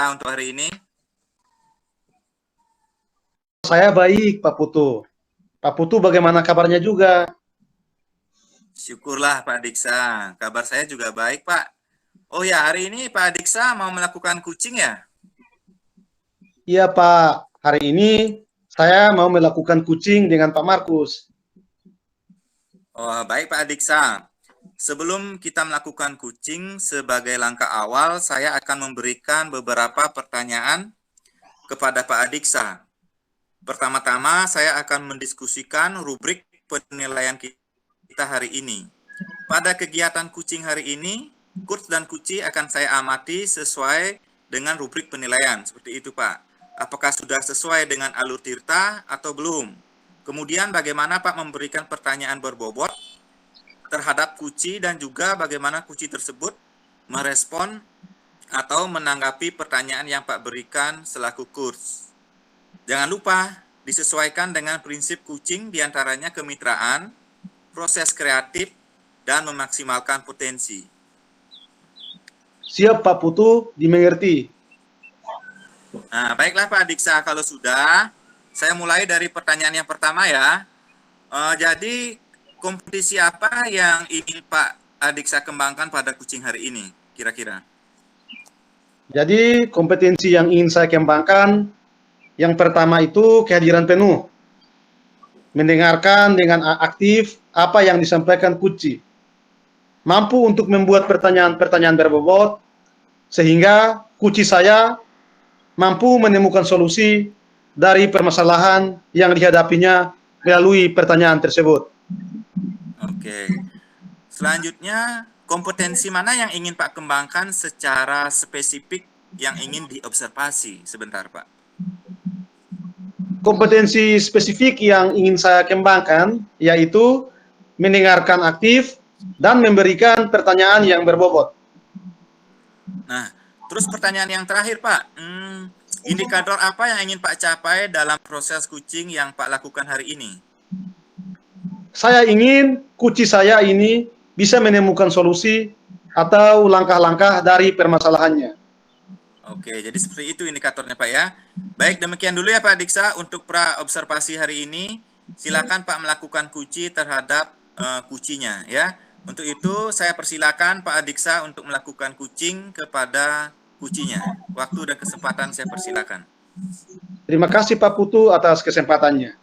Adiksa untuk hari ini? Saya baik, Pak Putu. Pak Putu bagaimana kabarnya juga? Syukurlah Pak Adiksa, kabar saya juga baik Pak. Oh ya, hari ini Pak Adiksa mau melakukan kucing ya? Iya Pak, hari ini saya mau melakukan kucing dengan Pak Markus. Oh baik Pak Adiksa. Sebelum kita melakukan kucing, sebagai langkah awal saya akan memberikan beberapa pertanyaan kepada Pak Adiksa. Pertama-tama saya akan mendiskusikan rubrik penilaian kita hari ini. Pada kegiatan kucing hari ini, Kurt dan Kuci akan saya amati sesuai dengan rubrik penilaian. Seperti itu Pak. Apakah sudah sesuai dengan alur Tirta atau belum? Kemudian bagaimana Pak memberikan pertanyaan berbobot terhadap Kuci dan juga bagaimana Kuci tersebut merespon atau menanggapi pertanyaan yang Pak berikan selaku kurs. Jangan lupa disesuaikan dengan prinsip kucing diantaranya kemitraan, proses kreatif, dan memaksimalkan potensi. Siap Pak Putu, dimengerti. Nah, baiklah Pak Adiksa, kalau sudah, saya mulai dari pertanyaan yang pertama ya. Jadi, kompetisi apa yang ingin Pak Adiksa kembangkan pada kucing hari ini, kira-kira? Jadi kompetensi yang ingin saya kembangkan, yang pertama itu kehadiran penuh. Mendengarkan dengan aktif apa yang disampaikan Kuci. Mampu untuk membuat pertanyaan-pertanyaan berbobot, sehingga Kuci saya mampu menemukan solusi dari permasalahan yang dihadapinya melalui pertanyaan tersebut. Oke. Selanjutnya, kompetensi mana yang ingin Pak kembangkan secara spesifik yang ingin diobservasi? Sebentar Pak. Kompetensi spesifik yang ingin saya kembangkan yaitu mendengarkan aktif dan memberikan pertanyaan yang berbobot. Nah, terus pertanyaan yang terakhir Pak, indikator apa yang ingin Pak capai dalam proses kucing yang Pak lakukan hari ini? Saya ingin Kuci saya ini bisa menemukan solusi atau langkah-langkah dari permasalahannya. Oke, jadi seperti itu indikatornya Pak ya. Baik, demikian dulu ya Pak Diksa untuk pra observasi hari ini. Silakan Pak melakukan kuci terhadap kucinya ya. Untuk itu saya persilakan Pak Adiksa untuk melakukan kucing kepada kucinya. Waktu dan kesempatan saya persilakan. Terima kasih Pak Putu atas kesempatannya.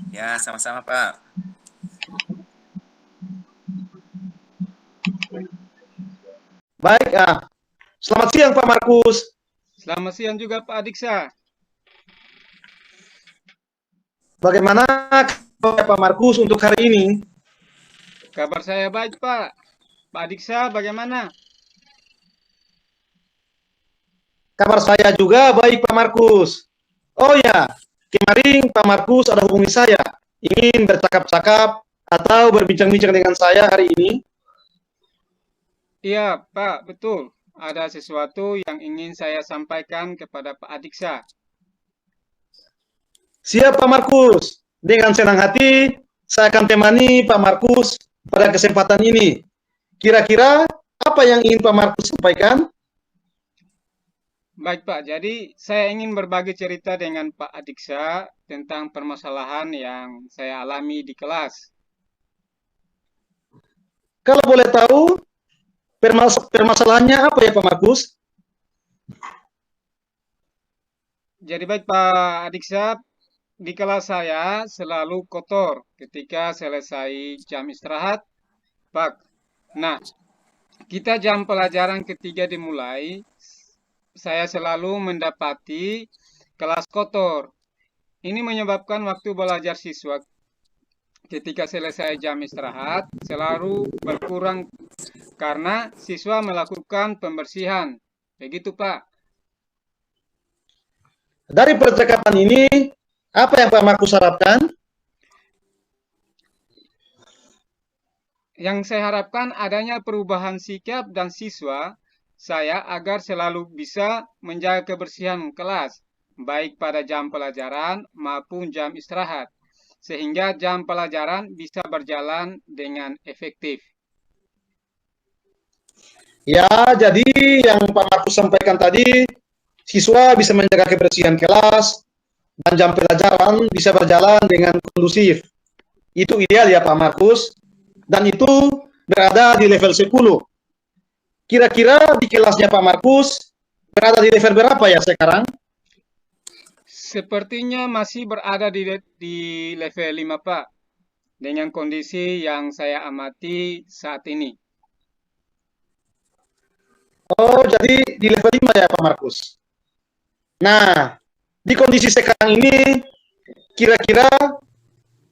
Ya, sama-sama Pak. Baik, selamat siang Pak Markus. Selamat siang juga Pak Adiksa. Bagaimana kabar Pak Markus untuk hari ini? Kabar saya baik Pak. Pak Adiksa bagaimana? Kabar saya juga baik Pak Markus. Oh ya, kemarin Pak Markus ada hubungi saya, ingin bercakap-cakap atau berbincang-bincang dengan saya hari ini. Iya Pak, betul. Ada sesuatu yang ingin saya sampaikan kepada Pak Adiksa. Siap Pak Markus, dengan senang hati saya akan temani Pak Markus pada kesempatan ini. Kira-kira apa yang ingin Pak Markus sampaikan? Baik Pak, jadi saya ingin berbagi cerita dengan Pak Adiksa tentang permasalahan yang saya alami di kelas. Kalau boleh tahu, permasalahannya apa ya Pak Markus? Jadi baik Pak Adiksa, di kelas saya selalu kotor ketika selesai jam istirahat, Pak. Nah, kita jam pelajaran ketiga dimulai, saya selalu mendapati kelas kotor. Ini menyebabkan waktu belajar siswa ketika selesai jam istirahat selalu berkurang karena siswa melakukan pembersihan. Begitu, Pak. Dari percakapan ini, apa yang Pak Markus harapkan? Yang saya harapkan adanya perubahan sikap dan siswa saya agar selalu bisa menjaga kebersihan kelas, baik pada jam pelajaran maupun jam istirahat, sehingga jam pelajaran bisa berjalan dengan efektif. Ya, jadi yang Pak Markus sampaikan tadi, siswa bisa menjaga kebersihan kelas, dan jam pelajaran bisa berjalan dengan kondusif. Itu ideal ya Pak Markus, dan itu berada di level 10. Kira-kira di kelasnya Pak Markus berada di level berapa ya sekarang? Sepertinya masih berada di level 5, Pak, dengan kondisi yang saya amati saat ini. Oh, jadi di level 5 ya Pak Markus. Nah, di kondisi sekarang ini kira-kira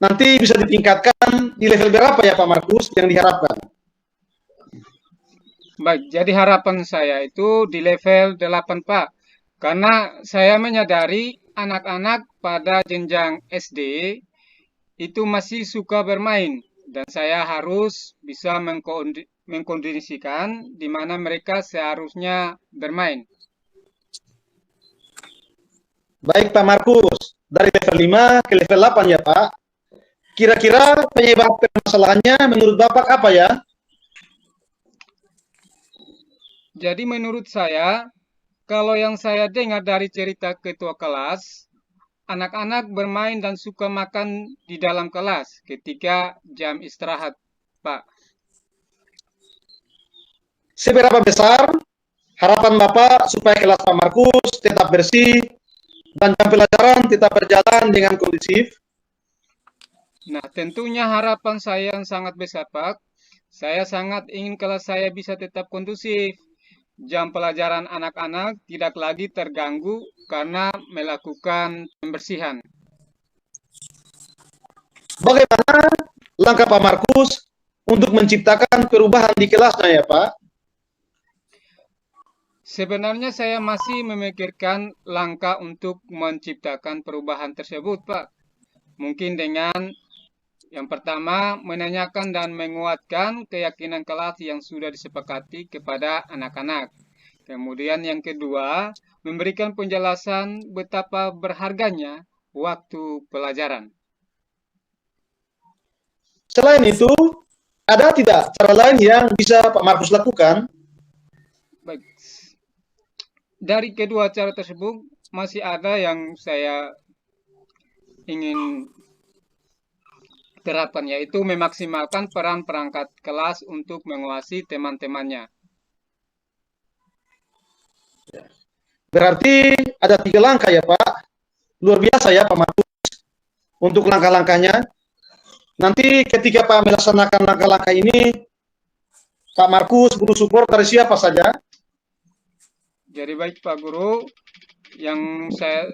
nanti bisa ditingkatkan di level berapa ya Pak Markus yang diharapkan? Baik, jadi harapan saya itu di level 8, Pak. Karena saya menyadari anak-anak pada jenjang SD itu masih suka bermain dan saya harus bisa mengkondisikan di mana mereka seharusnya bermain. Baik Pak Markus, dari level 5 ke level 8 ya Pak. Kira-kira penyebab permasalahannya menurut Bapak apa ya? Jadi menurut saya, kalau yang saya dengar dari cerita ketua kelas, anak-anak bermain dan suka makan di dalam kelas ketika jam istirahat, Pak. Seberapa besar harapan Bapak supaya kelas Pak Markus tetap bersih dan jam pelajaran tetap berjalan dengan kondusif? Nah, tentunya harapan saya yang sangat besar, Pak. Saya sangat ingin kelas saya bisa tetap kondusif. Jam pelajaran anak-anak tidak lagi terganggu karena melakukan pembersihan. Bagaimana langkah Pak Markus untuk menciptakan perubahan di kelasnya ya Pak? Sebenarnya saya masih memikirkan langkah untuk menciptakan perubahan tersebut, Pak. Mungkin dengan yang pertama, menanyakan dan menguatkan keyakinan kelas yang sudah disepakati kepada anak-anak. Kemudian yang kedua, memberikan penjelasan betapa berharganya waktu pelajaran. Selain itu, ada tidak cara lain yang bisa Pak Markus lakukan? Baik, dari kedua cara tersebut masih ada yang saya ingin terapkan, yaitu memaksimalkan peran perangkat kelas untuk menguasai teman-temannya. Berarti ada 3 langkah ya Pak. Luar biasa ya Pak Markus untuk langkah-langkahnya. Nanti ketika Pak melaksanakan langkah-langkah ini, Pak Markus butuh support dari siapa saja? Jadi baik Pak Guru, yang saya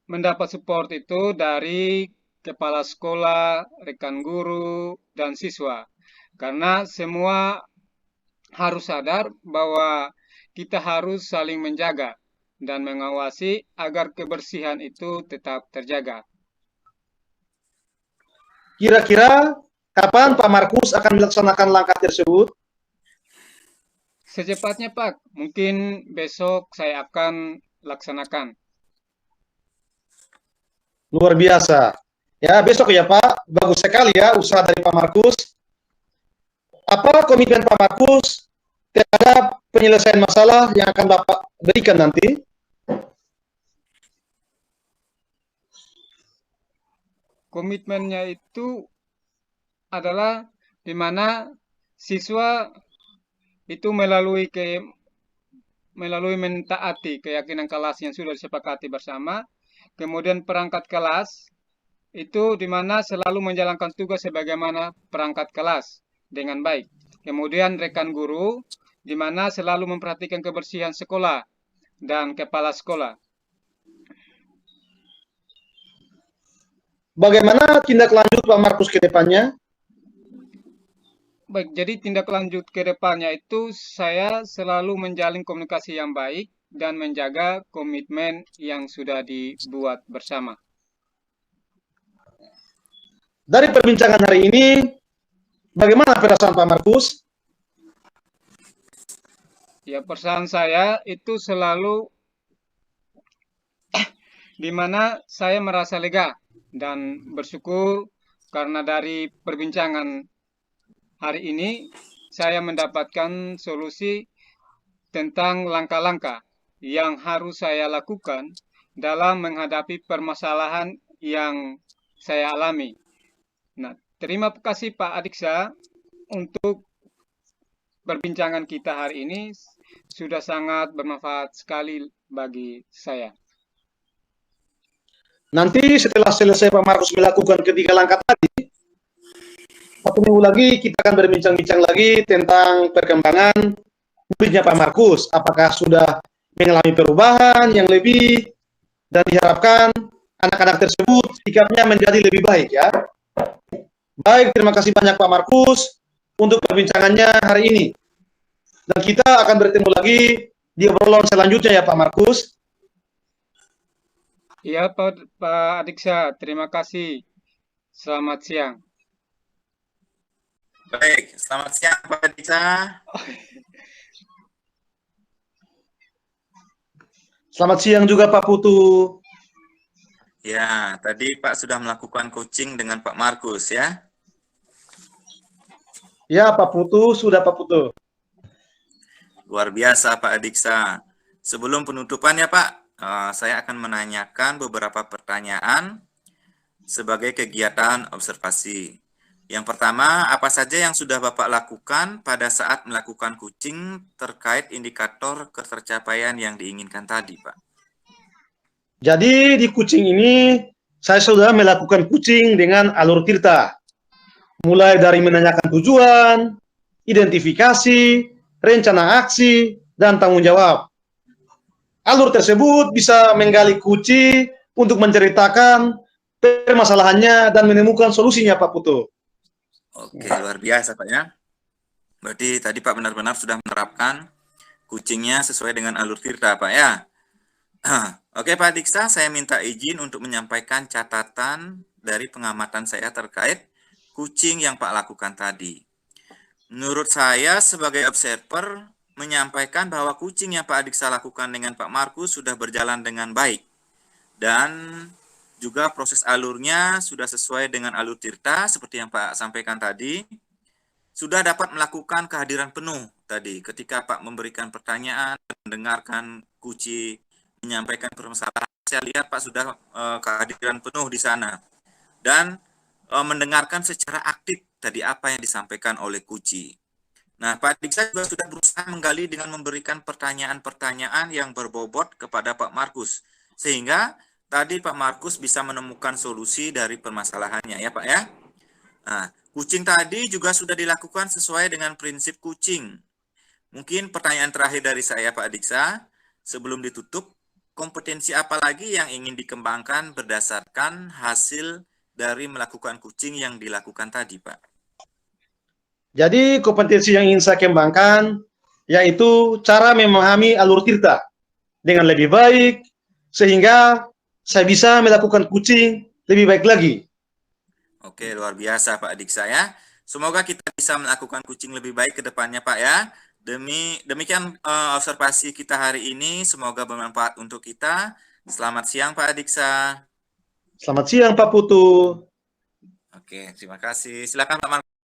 mendapat support itu dari kepala sekolah, rekan guru, dan siswa. Karena semua harus sadar bahwa kita harus saling menjaga dan mengawasi agar kebersihan itu tetap terjaga. Kira-kira kapan Pak Markus akan melaksanakan langkah tersebut? Secepatnya Pak, mungkin besok saya akan laksanakan. Luar biasa. Ya, besok ya Pak. Bagus sekali ya usaha dari Pak Markus. Apa komitmen Pak Markus terhadap penyelesaian masalah yang akan Bapak berikan nanti? Komitmennya itu adalah di mana siswa itu melalui mentaati keyakinan kelas yang sudah disepakati bersama. Kemudian perangkat kelas itu di mana selalu menjalankan tugas sebagaimana perangkat kelas dengan baik. Kemudian rekan guru di mana selalu memperhatikan kebersihan sekolah dan kepala sekolah. Bagaimana tindak lanjut Pak Markus ke depannya? Baik, jadi tindak lanjut ke depannya itu saya selalu menjalin komunikasi yang baik dan menjaga komitmen yang sudah dibuat bersama. Dari perbincangan hari ini, bagaimana perasaan Pak Markus? Ya, perasaan saya itu selalu di mana saya merasa lega dan bersyukur karena dari perbincangan hari ini saya mendapatkan solusi tentang langkah-langkah yang harus saya lakukan dalam menghadapi permasalahan yang saya alami. Nah, terima kasih Pak Adiksa untuk perbincangan kita hari ini, sudah sangat bermanfaat sekali bagi saya. Nanti setelah selesai Pak Markus melakukan ketiga langkah tadi, satu minggu lagi kita akan berbincang-bincang lagi tentang perkembangan muridnya Pak Markus. Apakah sudah mengalami perubahan yang lebih, dan diharapkan anak-anak tersebut sikapnya menjadi lebih baik ya. Baik, terima kasih banyak Pak Markus untuk perbincangannya hari ini. Dan kita akan bertemu lagi di obrolan selanjutnya ya Pak Markus. Ya Pak Adiksa, terima kasih. Selamat siang. Baik, selamat siang Pak Adiksa. Selamat siang juga Pak Putu. Ya, tadi Pak sudah melakukan coaching dengan Pak Markus ya. Ya Pak Putu, sudah Pak Putu. Luar biasa Pak Adiksa. Sebelum penutupan ya Pak, saya akan menanyakan beberapa pertanyaan sebagai kegiatan observasi. Yang pertama, apa saja yang sudah Bapak lakukan pada saat melakukan coaching terkait indikator ketercapaian yang diinginkan tadi, Pak? Jadi di coaching ini, saya sudah melakukan coaching dengan alur tirta. Mulai dari menanyakan tujuan, identifikasi, rencana aksi, dan tanggung jawab. Alur tersebut bisa menggali kunci untuk menceritakan permasalahannya dan menemukan solusinya, Pak Putu. Oke, luar biasa Pak ya. Berarti tadi Pak benar-benar sudah menerapkan coachingnya sesuai dengan alur tirta Pak ya. Oke Pak Diksa, saya minta izin untuk menyampaikan catatan dari pengamatan saya terkait coaching yang Pak lakukan tadi. Menurut saya sebagai observer menyampaikan bahwa coaching yang Pak Adiksa lakukan dengan Pak Markus sudah berjalan dengan baik. Dan juga proses alurnya sudah sesuai dengan alur tirta seperti yang Pak sampaikan tadi. Sudah dapat melakukan kehadiran penuh tadi ketika Pak memberikan pertanyaan, mendengarkan kunci, menyampaikan permasalahan. Saya lihat Pak sudah kehadiran penuh di sana. Dan mendengarkan secara aktif tadi apa yang disampaikan oleh kunci. Nah, Pak Diksa juga sudah berusaha menggali dengan memberikan pertanyaan-pertanyaan yang berbobot kepada Pak Markus. Sehingga tadi Pak Markus bisa menemukan solusi dari permasalahannya ya Pak ya. Nah, coaching tadi juga sudah dilakukan sesuai dengan prinsip coaching. Mungkin pertanyaan terakhir dari saya Pak Diksa, sebelum ditutup, kompetensi apa lagi yang ingin dikembangkan berdasarkan hasil dari melakukan coaching yang dilakukan tadi Pak? Jadi kompetensi yang ingin saya kembangkan yaitu cara memahami alur tirta dengan lebih baik, sehingga saya bisa melakukan coaching lebih baik lagi. Oke, luar biasa Pak Diksa ya. Semoga kita bisa melakukan coaching lebih baik ke depannya Pak ya. Demikian observasi kita hari ini, semoga bermanfaat untuk kita. Selamat siang Pak Diksa. Selamat siang Pak Putu. Oke, terima kasih. Silakan Pak Markus.